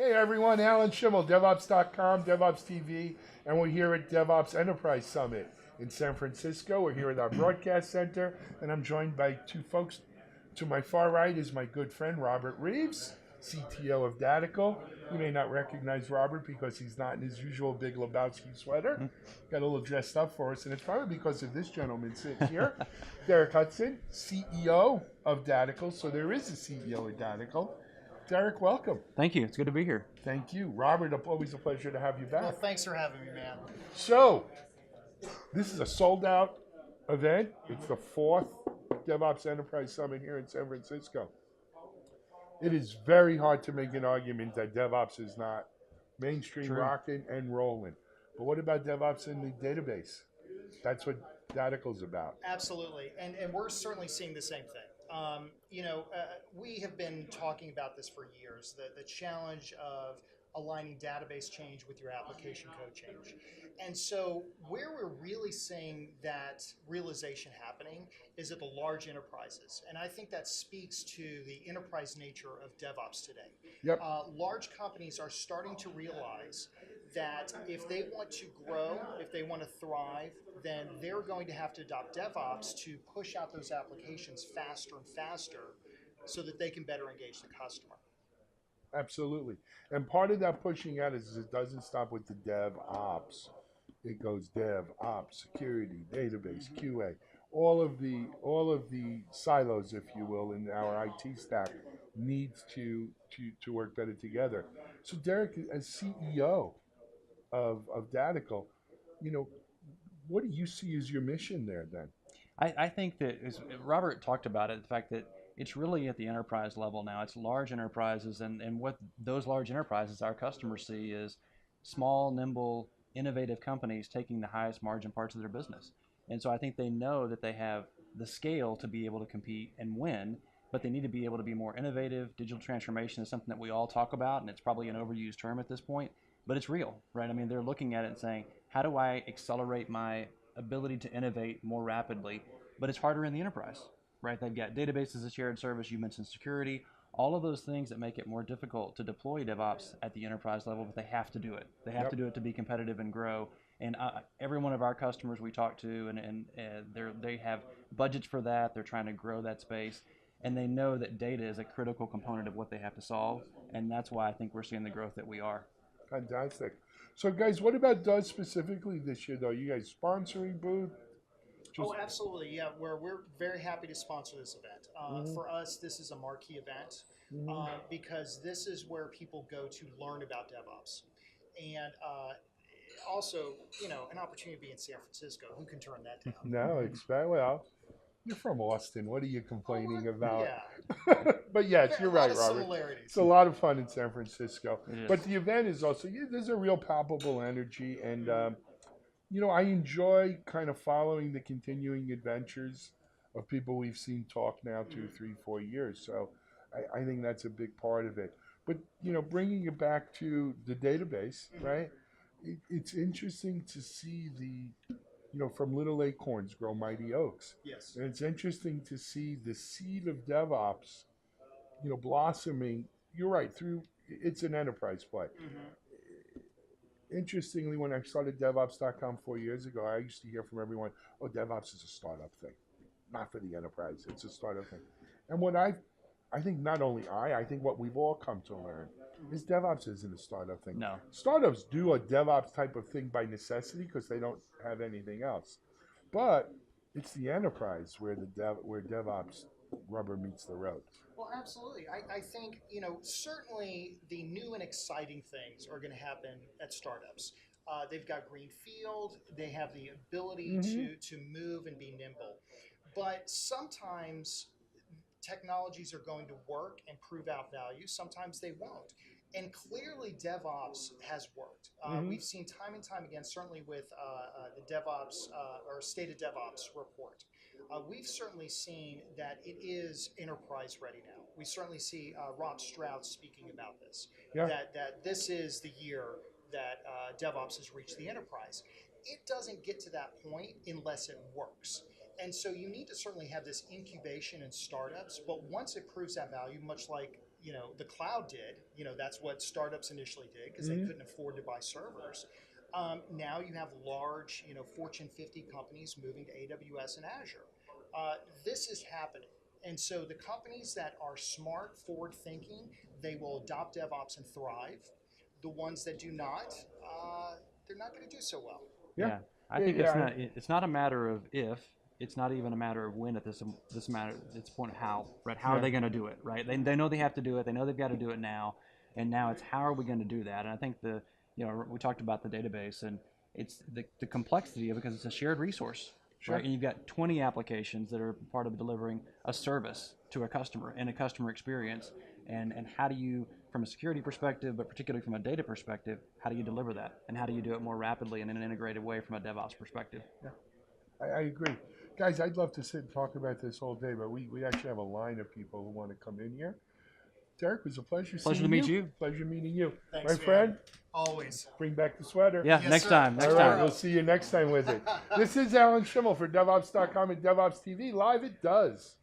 Hey everyone, Alan Schimmel, DevOps.com, DevOps TV, and we're here at DevOps Enterprise Summit in San Francisco. We're here at our broadcast center, and I'm joined by two folks. To my far right is my good friend Robert Reeves, CTO of Datical. You may not recognize Robert because he's not in his usual Big Lebowski sweater. Got a little dressed up for us, and it's probably because of this gentleman sitting here, Derek Hutson, CEO of Datical. So there is a CEO of Datical. Derek, welcome. Thank you. It's good to be here. Thank you. Robert, always a pleasure to have you back. Well, thanks for having me, man. So, this is a sold-out event. It's the fourth DevOps Enterprise Summit here in San Francisco. It is very hard to make an argument that DevOps is not mainstream rocking and rolling. But what about DevOps in the database? That's what Datical's about. Absolutely, and we're certainly seeing the same thing. We have been talking about this for years, the challenge of aligning database change with your application code change. And so where we're really seeing that realization happening is at the large enterprises. And I think that speaks to the enterprise nature of DevOps today. Yep. Large companies are starting to realize that if they want to grow, if they want to thrive, then they're going to have to adopt DevOps to push out those applications faster and faster so that they can better engage the customer. Absolutely. And part of that pushing out is it doesn't stop with the DevOps. It goes DevOps, security, database, QA. All of the silos, if you will, in our IT stack needs to work better together. So Derek, as CEO of Datical, what do you see as your mission there then? I think that, as Robert talked about it, the fact that it's really at the enterprise level now. It's large enterprises, and what those large enterprises, our customers, see is small, nimble, innovative companies taking the highest margin parts of their business. And so I think they know that they have the scale to be able to compete and win, but they need to be able to be more innovative. Digital transformation is something that we all talk about, and it's probably an overused term at this point, but it's real, right? I mean, they're looking at it and saying, how do I accelerate my ability to innovate more rapidly? But it's harder in the enterprise, right? They've got databases as a shared service. You mentioned security, all of those things that make it more difficult to deploy DevOps at the enterprise level, but they have to do it. They have to do it to be competitive and grow. And every one of our customers we talk to, and they have budgets for that. They're trying to grow that space. And they know that data is a critical component of what they have to solve. And that's why I think we're seeing the growth that we are. Fantastic. So guys, what about DUS specifically this year though? You guys sponsoring booth? Absolutely. Yeah, we're very happy to sponsor this event. For us, this is a marquee event because this is where people go to learn about DevOps. And also, an opportunity to be in San Francisco. Who can turn that down? No, expect well. You're from Austin. What are you complaining about? Yeah. But yes, you're right, Robert. Similarities. It's a lot of fun in San Francisco. It But is. the event is also, there's a real palpable energy. And, I enjoy kind of following the continuing adventures of people we've seen talk now 2, 3, 4 years. So I think that's a big part of it. But, bringing it back to the database, right? It's interesting to see from little acorns grow mighty oaks. Yes. And it's interesting to see the seed of DevOps, blossoming. You're right, it's an enterprise play. Interestingly, when I started DevOps.com 4 years ago, I used to hear from everyone, oh, DevOps is a startup thing, not for the enterprise. It's a startup thing. And what I think not only I think what we've all come to learn is DevOps isn't a startup thing. No. Startups do a DevOps type of thing by necessity because they don't have anything else. But it's the enterprise where where DevOps rubber meets the road. Well, absolutely. I think, certainly the new and exciting things are going to happen at startups. They've got greenfield. They have the ability to move and be nimble. But sometimes technologies are going to work and prove out value. Sometimes they won't. And clearly DevOps has worked. We've seen time and time again, certainly with the DevOps or State of DevOps report. We've certainly seen that it is enterprise ready now. We certainly see Rob Stroud speaking about this, that this is the year that DevOps has reached the enterprise. It doesn't get to that point unless it works. And so you need to certainly have this incubation in startups, but once it proves that value, much like the cloud did. That's what startups initially did because they couldn't afford to buy servers. Now you have large, Fortune 50 companies moving to AWS and Azure. This is happening. And so the companies that are smart, forward-thinking, they will adopt DevOps and thrive. The ones that do not, they're not going to do so well. Yeah. I think it's not a matter of if, it's not even a matter of when at this matter. It's a point of how, right? How are they going to do it, right? They know they have to do it. They know they've got to do it now, and now it's how are we going to do that? And I think we talked about the database, and it's the complexity of it because it's a shared resource, right? And you've got 20 applications that are part of delivering a service to a customer and a customer experience, and how do you, from a security perspective, but particularly from a data perspective, how do you deliver that, and how do you do it more rapidly and in an integrated way from a DevOps perspective? Yeah, I agree. Guys, I'd love to sit and talk about this all day, but we actually have a line of people who want to come in here. Derek, it was a pleasure seeing you. Pleasure to meet you. Pleasure meeting you. Thanks, My friend, always. bring back the sweater. Yeah, Yes, next sir. time. Next All right, time. we'll see you next time with it. This is Alan Schimmel for DevOps.com and DevOps TV. Live it does.